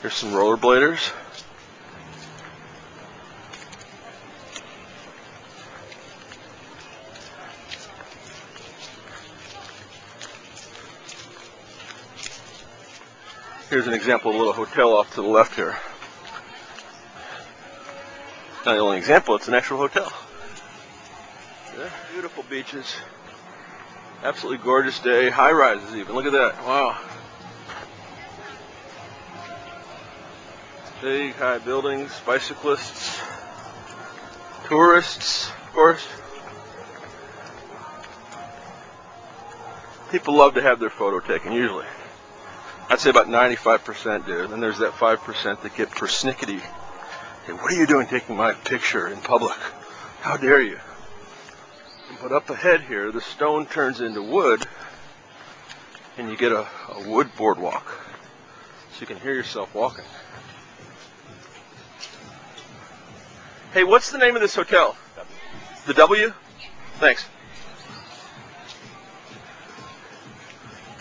Here's some rollerbladers. Here's an example of a little hotel off to the left here. Not the only example, it's an actual hotel. Yeah, beautiful beaches. Absolutely gorgeous day. High rises even. Look at that. Wow. Big high buildings, bicyclists, tourists, of course. People love to have their photo taken, usually. I'd say about 95% do. Then there's that 5% that get persnickety. Hey, what are you doing taking my picture in public? How dare you? But up ahead here, the stone turns into wood, and you get a wood boardwalk. So you can hear yourself walking. Hey, what's the name of this hotel? The W? Thanks.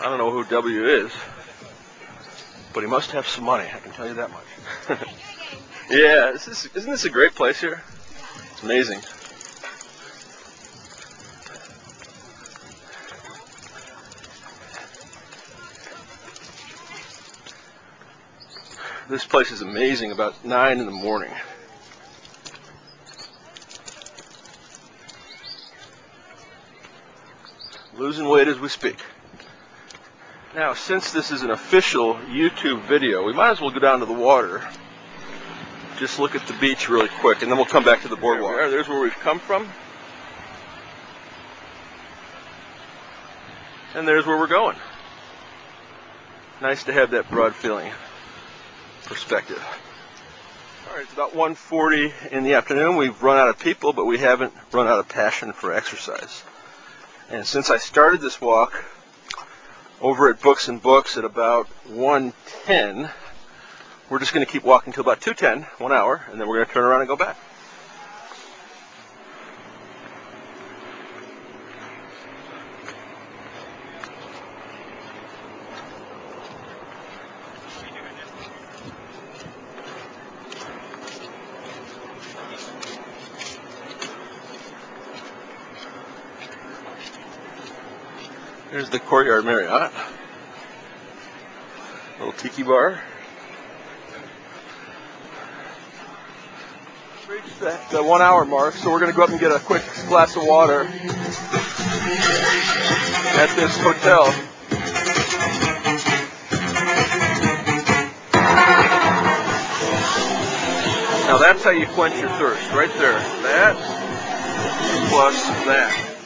I don't know who W is, but he must have some money, I can tell you that much. Yeah, isn't this a great place here? It's amazing. This place is amazing about 9 in the morning. Losing weight as we speak. Now, since this is an official YouTube video, we might as well go down to the water. Just look at the beach really quick, and then we'll come back to the boardwalk. There we are. There's where we've come from. And there's where we're going. Nice to have that broad feeling perspective. All right, it's about 1:40 in the afternoon. We've run out of people, but we haven't run out of passion for exercise. And since I started this walk over at Books and Books at about 1:10, we're just going to keep walking till about 2:10, 1 hour, and then we're going to turn around and go back. There's the Courtyard Marriott. Little tiki bar. Reached the 1 hour mark, so we're going to go up and get a quick glass of water at this hotel. Now that's how you quench your thirst, right there. That plus that.